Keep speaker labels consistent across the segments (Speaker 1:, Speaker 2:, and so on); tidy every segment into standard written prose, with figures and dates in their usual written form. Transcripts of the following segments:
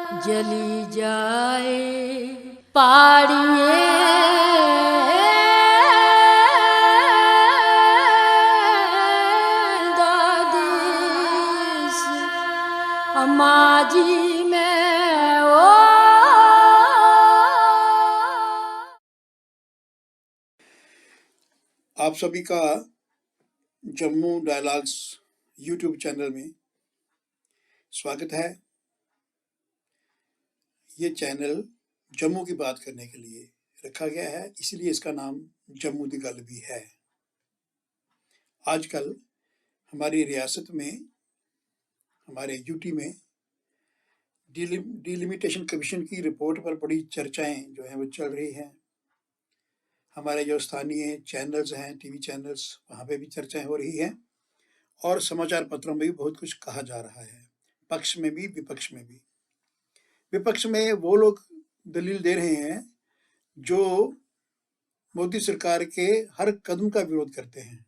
Speaker 1: जली जाए पहाड़िए दादिस अम्माजी में ओ।
Speaker 2: आप सभी का जम्मू डायलॉग्स यूट्यूब चैनल में स्वागत है। ये चैनल जम्मू की बात करने के लिए रखा गया है, इसलिए इसका नाम जम्मू दी गल भी है। आजकल हमारी रियासत में, हमारे यूटी में डिलिमिटेशन कमीशन की रिपोर्ट पर बड़ी चर्चाएं जो हैं वो चल रही हैं। हमारे जो स्थानीय चैनल्स हैं, टीवी चैनल्स, वहाँ पे भी चर्चाएं हो रही हैं और समाचार पत्रों में भी बहुत कुछ कहा जा रहा है, पक्ष में भी विपक्ष में भी। विपक्ष में वो लोग दलील दे रहे हैं जो मोदी सरकार के हर कदम का विरोध करते हैं।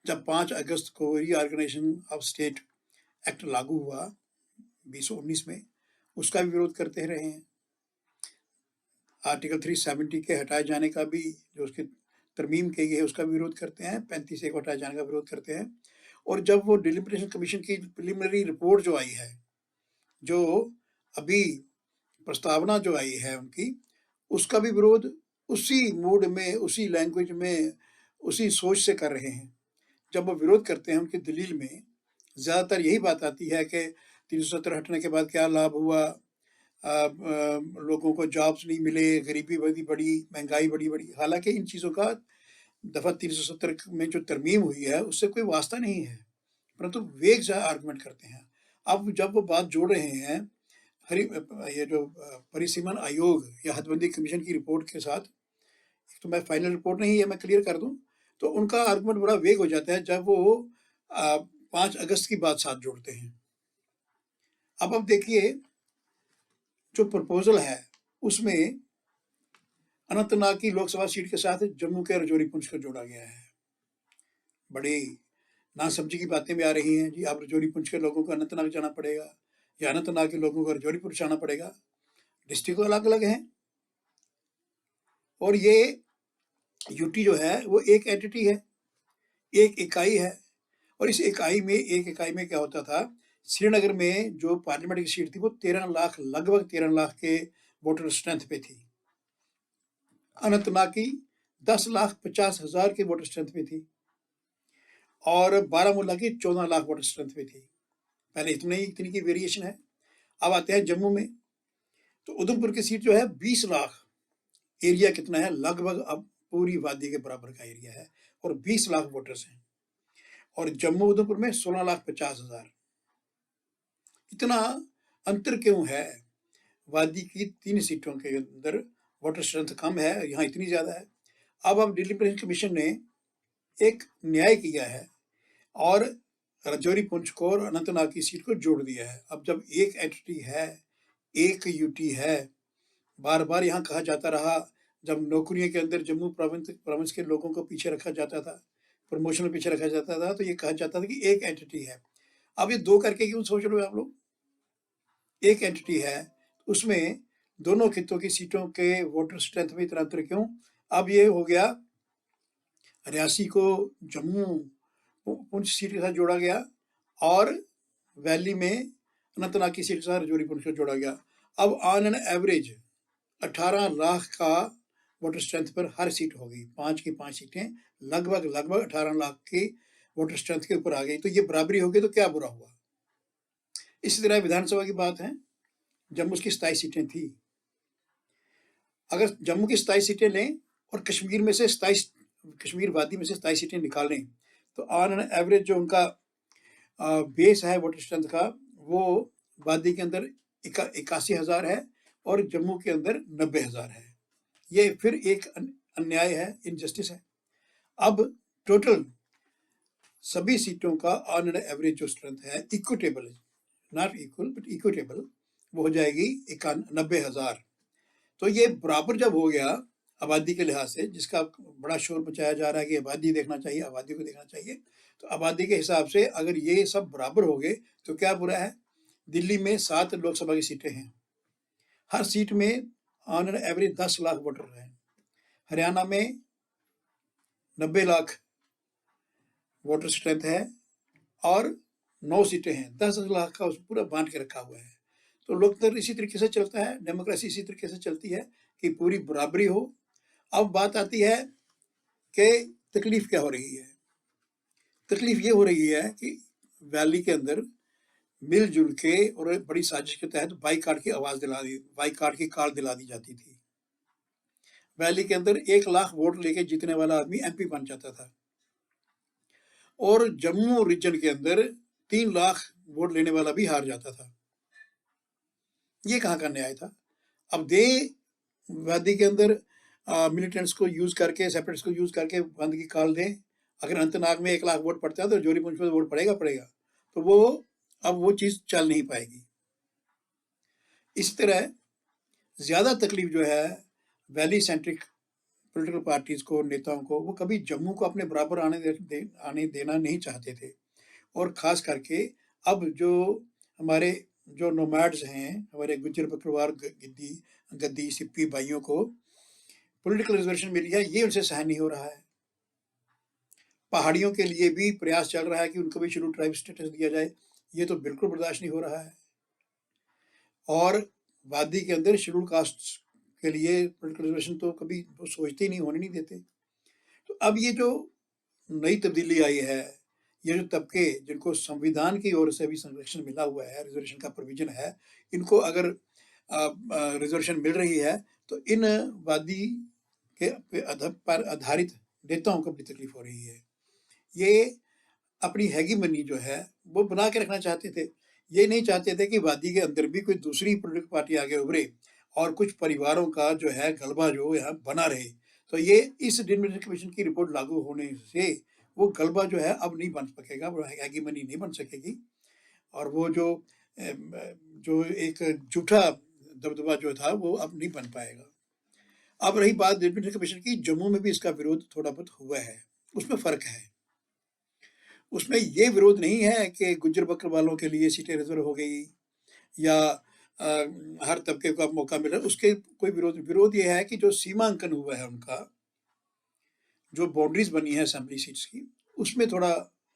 Speaker 2: जब 5 अगस्त को रीऑर्गेनाइजेशन ऑफ स्टेट एक्ट लागू हुआ 2019 में, उसका भी विरोध करते रहे हैं। आर्टिकल 370 के हटाए जाने का भी, जो उसकी तरमीम की गई है, उसका भी विरोध करते हैं। 35A को हटाए जाने का विरोध करते हैं। और जब वो डिलिमिटेशन कमीशन की प्रिलिमिनरी रिपोर्ट जो आई है, जो अभी प्रस्तावना जो आई है उनकी, उसका भी विरोध उसी मूड में, उसी लैंग्वेज में, उसी सोच से कर रहे हैं। जब वो विरोध करते हैं, उनकी दलील में ज़्यादातर यही बात आती है कि 370 हटने के बाद क्या लाभ हुआ, लोगों को जॉब्स नहीं मिले, गरीबी बढ़ी, महंगाई बढ़ी। हालांकि इन चीज़ों का दफ़ा 370 में जो तरमीम हुई है उससे कोई वास्ता नहीं है, परंतु वेग जो आर्गूमेंट करते हैं। अब जब वो बात जोड़ रहे हैं ये जो परिसीमन आयोग या हदबंदी कमीशन की रिपोर्ट के साथ, तो मैं फाइनल रिपोर्ट नहीं है, मैं क्लियर कर दूं, तो उनका आर्गुमेंट बड़ा वेग हो जाता है जब वो 5 अगस्त की बात साथ जोड़ते हैं। अब देखिए, जो प्रपोजल है उसमें अनंतनाग की लोकसभा सीट के साथ जम्मू के रजौरी पुंछ को जोड़ा गया है। बड़ी नासमझी की बातें भी आ रही हैं जी, अब रजौरी पुंछ के लोगों को अनंतनाग जाना पड़ेगा या अनंतनाग के लोगों को रजौरी पुंछ जाना पड़ेगा। डिस्ट्रिक्ट अलग अलग हैं और ये यूटी जो है वो एक एंटिटी है, एक इकाई है। और इस इकाई में क्या होता था, श्रीनगर में जो पार्लियामेंट की सीट थी वो 13 लाख, लगभग 13 लाख के वोटर स्ट्रेंथ पे थी। अनंतनाग की 10,50,000 के वोटर स्ट्रेंथ पे थी और बारामूला की 14 लाख वोटर स्ट्रेंथ पे थी। पहले इतनी की वेरिएशन है। अब आते हैं जम्मू में, तो उधमपुर की सीट जो है 20 लाख, एरिया कितना है, लगभग अब पूरी वादी के बराबर का एरिया है और 20 लाख वोटर्स हैं। और जम्मू उधमपुर में 16,50,000। इतना अंतर क्यों है? वादी की 3 सीटों के अंदर वोटर स्ट्रेंथ कम है, यहाँ इतनी ज्यादा है। अब डिलिमिटेशन कमीशन ने एक न्याय किया है और रजौरी पुंछ को और अनंतनाग की सीट को जोड़ दिया है। अब जब एक एंटिटी है, एक यूटी है, बार बार यहाँ कहा जाता रहा, जब नौकरियों के अंदर जम्मू प्रोविंस के लोगों को पीछे रखा जाता था, प्रमोशन में पीछे रखा जाता था, तो ये कहा जाता था कि एक एंटिटी है। अब ये दो करके क्यों सोच रहे हो आप लोग? एक एंटिटी है, उसमें दोनों खित्तों की सीटों के वोटर स्ट्रेंथ में इतना अंतर क्यों? अब ये हो गया, रियासी को जम्मू पुंछ सीट के साथ जोड़ा गया और वैली में अनंतनाग की सीट के साथ रजौरी पुंछ को जोड़ा गया। अब ऑन एन एवरेज 18 लाख का वोटर स्ट्रेंथ पर हर सीट होगी, 5 की 5 सीटें लगभग 18 लाख की वोटर स्ट्रेंथ के ऊपर आ गई। तो ये बराबरी हो गई तो क्या बुरा हुआ? इसी तरह विधानसभा की बात है, जम्मू की 27 सीटें थी। अगर जम्मू की 27 सीटें लें और कश्मीर में से 27, कश्मीर वादी में से 27 सीटें निकालें, तो ऑन एन एवरेज जो उनका बेस है वोटर स्ट्रेंथ का, वो वादी के अंदर 81,000 है और जम्मू के अंदर 90,000 है। ये फिर एक अन्याय है, इनजस्टिस है। अब टोटल सभी सीटों का ऑन एन एवरेज जो स्ट्रेंथ है, equitable, not equal but equitable, वो हो जाएगी 90,000। तो ये बराबर जब हो गया आबादी के लिहाज से, जिसका बड़ा शोर मचाया जा रहा है कि आबादी देखना चाहिए, आबादी को देखना चाहिए, तो आबादी के हिसाब से अगर ये सब बराबर हो गए तो क्या बुरा है? दिल्ली में 7 लोकसभा की सीटें हैं। हर सीट में on an average 10 lakh voter हैं। हरियाणा में 90 लाख वोटर स्ट्रेंथ है और 9 सीटें हैं। 10 लाख का पूरा बांट के रखा हुआ है। तो लोकतंत्र इसी तरीके से चलता है, डेमोक्रेसी इसी तरीके से चलती है कि पूरी बराबरी हो। अब बात आती है कि तकलीफ क्या हो रही है। तकलीफ ये हो रही है कि वैली के अंदर मिलजुल के और बड़ी साजिश के तहत बाईकाट की बाईकाट की कॉल दिला दी जाती थी। वैली के अंदर 1 लाख वोट लेके जीतने वाला आदमी एमपी बन जाता था और जम्मू रीजन के अंदर 3 लाख वोट लेने वाला भी हार जाता था। ये कहाँ का न्याय था? अब दे वादी के अंदर मिलिटेंट्स को यूज करके, सेपरेटिस्ट को यूज करके बंद की कॉल दें। अगर अनंतनाग में 1 लाख वोट पड़ता है तो जोरीपुंज में वोट पड़ेगा। तो वो अब वो चीज चल नहीं पाएगी। इस तरह ज्यादा तकलीफ जो है वैली सेंट्रिक पॉलिटिकल पार्टीज को, नेताओं को, वो कभी जम्मू को अपने बराबर आने देना नहीं चाहते थे। और खास करके अब जो हमारे जो नोमैड्स हैं, हमारे गुज्जर बकरवाल गद्दी सिप्पी भाइयों को पॉलिटिकल रिजर्वेशन मिली है, ये उनसे सहन नहीं हो रहा है। पहाड़ियों के लिए भी प्रयास चल रहा है कि उनको भी शेड्यूल ट्राइब स्टेटस दिया जाए, ये तो बिल्कुल बर्दाश्त नहीं हो रहा है। और वादी के अंदर शेड्यूल कास्ट के लिए पॉलिटिकल रिजर्वेशन तो कभी वो सोचते ही नहीं, होने नहीं देते। तो अब ये जो नई तब्दीली आई है, ये जो तबके जिनको संविधान की ओर से भी संरक्षण मिला हुआ है, रिजर्वेशन का प्रोविजन है, इनको अगर रिजर्वेशन मिल रही है तो इन वादी के पर आधारित नेताओं को भी तकलीफ हो रही है। ये अपनी हैगीमनी जो है वो बना के रखना चाहते थे। ये नहीं चाहते थे कि वादी के अंदर भी कोई दूसरी पॉलिटिकल पार्टी आगे उभरे और कुछ परिवारों का जो है गलबा जो यहाँ बना रहे। तो ये इस डिलिमिटेशन कमीशन की रिपोर्ट लागू होने से वो गलबा जो है अब नहीं बन सकेगा, वो हैगीमनी नहीं बन सकेगी। और वो जो एक झूठा दबदबा जो था वो अब नहीं बन पाएगा। अब रही बात डिलिमिटेशन कमीशन की, जम्मू में भी इसका विरोध थोड़ा बहुत हुआ है। उसमें फर्क है, उसमें ये विरोध नहीं है कि गुज्जर बकरवालों के लिए सीटें रिजर्व हो गई या हर तबके को अब मौका मिला, उसके कोई विरोध ये है कि जो सीमांकन हुआ है उनका, जो बाउंड्रीज बनी है असेंबली सीट्स की, उसमें थोड़ा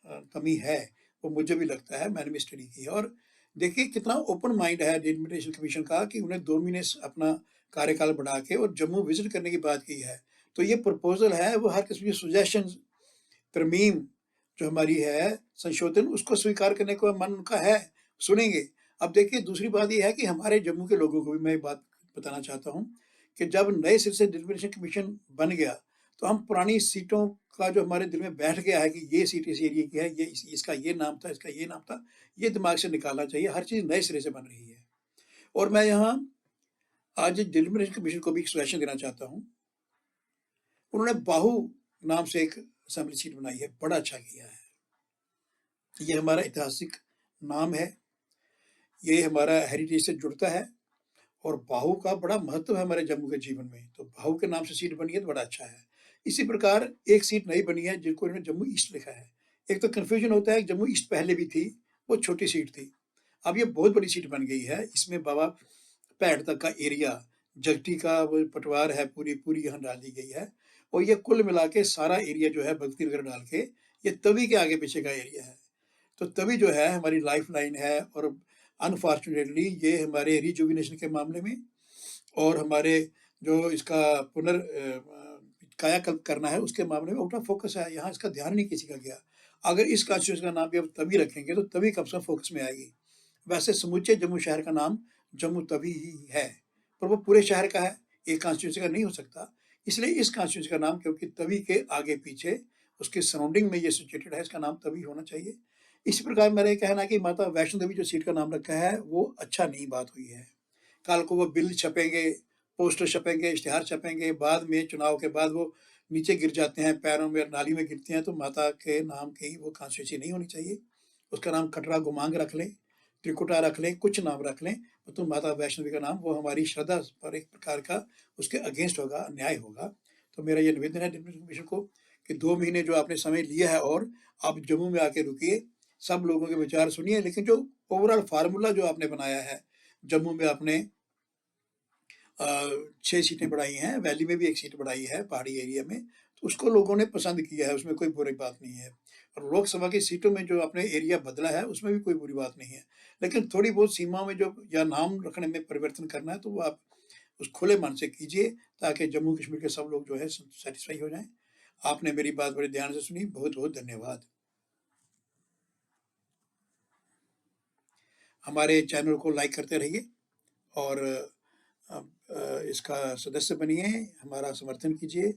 Speaker 2: कमी है। वो मुझे भी लगता है, मैंने भी स्टडी की है। और देखिए कितना ओपन माइंड है डिलिमिटेशन कमीशन का कि उन्हें 2 महीने अपना कार्यकाल बढ़ा के और जम्मू विजिट करने की बात की है। तो ये प्रपोजल है, वो हर किस्म की सुजेशन, तरमीम जो हमारी है, संशोधन, उसको स्वीकार करने का मन उनका है, सुनेंगे। अब देखिए दूसरी बात यह है कि हमारे जम्मू के लोगों को भी मैं एक बात बताना चाहता हूँ कि जब नए सिरे से डिलिमिटेशन कमीशन बन गया तो हम पुरानी सीटों का जो हमारे दिल में बैठ गया है कि ये सीट इस एरिया की है, ये इसका ये नाम था, इसका ये नाम था, ये दिमाग से निकालना चाहिए। हर चीज़ नए सिरे से बन रही है। और मैं यहाँ आज डिलिमिटेशन कमीशन को भी एक सजेशन देना चाहता हूँ। उन्होंने बाहू नाम से एक असेंबली सीट बनाई है, बड़ा अच्छा किया है। ये हमारा ऐतिहासिक नाम है, ये हमारा हेरिटेज से जुड़ता है और बाहू का बड़ा महत्व है हमारे जम्मू के जीवन में। तो बाहू के नाम से सीट बनी है तो बड़ा अच्छा है। इसी प्रकार एक सीट नई बनी है जिनको इन्होंने जम्मू ईस्ट लिखा है। एक तो कन्फ्यूजन होता है, जम्मू ईस्ट पहले भी थी, वो छोटी सीट थी, अब ये बहुत बड़ी सीट बन गई है। इसमें बाबा पैड़ तक का एरिया, जगटी का वो पटवार है, पूरी यहाँ डाल दी गई है। और ये कुल मिला के सारा एरिया जो है भक्ति नगर डाल के, ये तवी के आगे पीछे का एरिया है। तो तभी जो है हमारी लाइफ लाइन है। और अनफॉर्चुनेटली ये हमारे रिजुविनेशन के मामले में और हमारे जो इसका कायाकल्प करना है उसके मामले में उल्टा फोकस है। यहाँ इसका ध्यान नहीं किसी का गया। अगर इस कॉन्स्टिट्यूंसी का नाम भी अब तभी रखेंगे तो तभी कम से कम फोकस में आएगी। वैसे समूचे जम्मू शहर का नाम जम्मू तवी ही है, पर वो पूरे शहर का है, एक कॉन्स्टिट्यूंसी का नहीं हो सकता। इसलिए इस कॉन्स्टिट्यूंसी का नाम, क्योंकि तवी के आगे पीछे उसके सराउंडिंग में ये सिचुएटेड है, इसका नाम तभी होना चाहिए। इसी प्रकार मेरा ये कहना है कि माता वैष्णो देवी जो सीट का नाम रखा है वो अच्छा नहीं बात हुई है। कल को वो बिल छपेंगे, पोस्टर छपेंगे, इश्तिहार छपेंगे, बाद में चुनाव के बाद वो नीचे गिर जाते हैं, पैरों में नाली में गिरते हैं। तो माता के नाम की वो कॉन्स्टिट्यूंसी नहीं होनी चाहिए। उसका नाम कटरा गुमांग रख लें, त्रिकुटा रख लें, कुछ नाम रख लें, तो माता वैष्णो देवी का नाम, वो हमारी श्रद्धा पर एक प्रकार का उसके अगेंस्ट होगा, अन्याय होगा। तो मेरा ये निवेदन है डिलिमिटेशन कमीशन को कि 2 महीने जो आपने समय लिया है और आप जम्मू में आके रुकिए, सब लोगों के विचार सुनिए, लेकिन जो ओवरऑल फ़ॉर्मूला जो आपने बनाया है, जम्मू में आपने 6 सीटें बढ़ाई हैं, वैली में भी 1 सीट बढ़ाई है पहाड़ी एरिया में, तो उसको लोगों ने पसंद किया है, उसमें कोई बुरी बात नहीं है। और लोकसभा की सीटों में जो आपने एरिया बदला है, उसमें भी कोई बुरी बात नहीं है। लेकिन थोड़ी बहुत सीमाओं में जो या नाम रखने में परिवर्तन करना है, तो वो आप उस खुले मन से कीजिए, ताकि जम्मू कश्मीर के सब लोग जो है सैटिस्फाई हो जाएँ। आपने मेरी बात बड़े ध्यान से सुनी, बहुत-बहुत धन्यवाद। हमारे चैनल को लाइक करते रहिए और इसका सदस्य बनिए, हमारा समर्थन कीजिए।